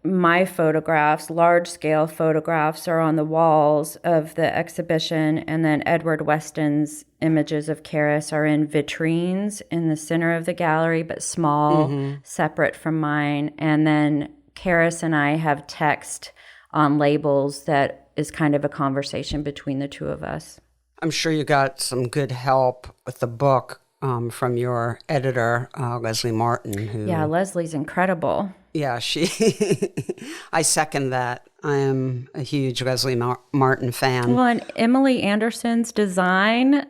my photographs, large-scale photographs, are on the walls of the exhibition, and then Edward Weston's images of Charis are in vitrines in the center of the gallery, but small, separate from mine. And then Charis and I have text on labels that is kind of a conversation between the two of us. I'm sure you got some good help with the book from your editor, Leslie Martin. Yeah, Leslie's incredible. Yeah, I second that. I am a huge Leslie Martin fan. Well, and Emily Anderson's design,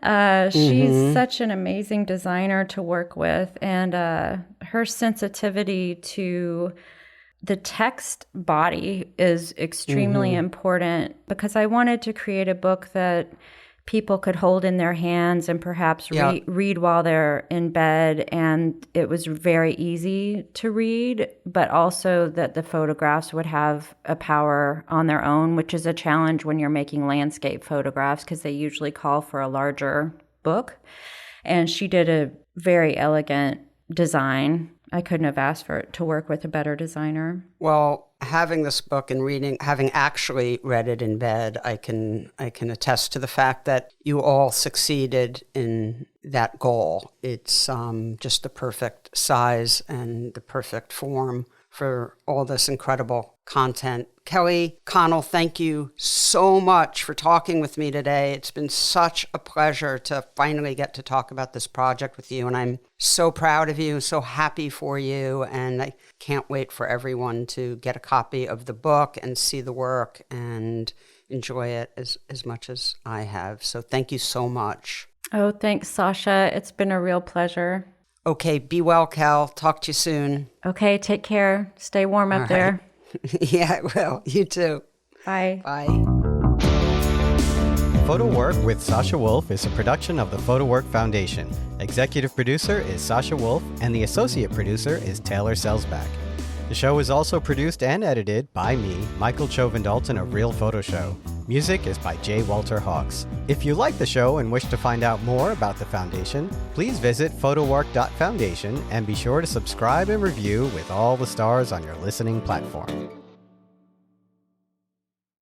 she's such an amazing designer to work with. And her sensitivity to the text body is extremely important, because I wanted to create a book that people could hold in their hands and perhaps read while they're in bed. And it was very easy to read, but also that the photographs would have a power on their own, which is a challenge when you're making landscape photographs, because they usually call for a larger book. And she did a very elegant design. I couldn't have asked for it to work with a better designer. Well, having this book and having actually read it in bed, I can attest to the fact that you all succeeded in that goal. It's just the perfect size and the perfect form for all this incredible content. Kelli Connell, thank you so much for talking with me today. It's been such a pleasure to finally get to talk about this project with you, and I'm so proud of you, so happy for you, and I can't wait for everyone to get a copy of the book and see the work and enjoy it as much as I have. So thank you so much. Oh, thanks, Sasha. It's been a real pleasure. Okay, be well, Kel. Talk to you soon. Okay, take care. Stay warm up there. Yeah, I will. You too. Bye. Bye. PhotoWork with Sasha Wolf is a production of the PhotoWork Foundation. Executive producer is Sasha Wolf, and the associate producer is Taylor Selsback. The show is also produced and edited by me, Michael Chauvin-Dalton of Real Photo Show. Music is by J. Walter Hawks. If you like the show and wish to find out more about the Foundation, please visit photowork.foundation and be sure to subscribe and review with all the stars on your listening platform.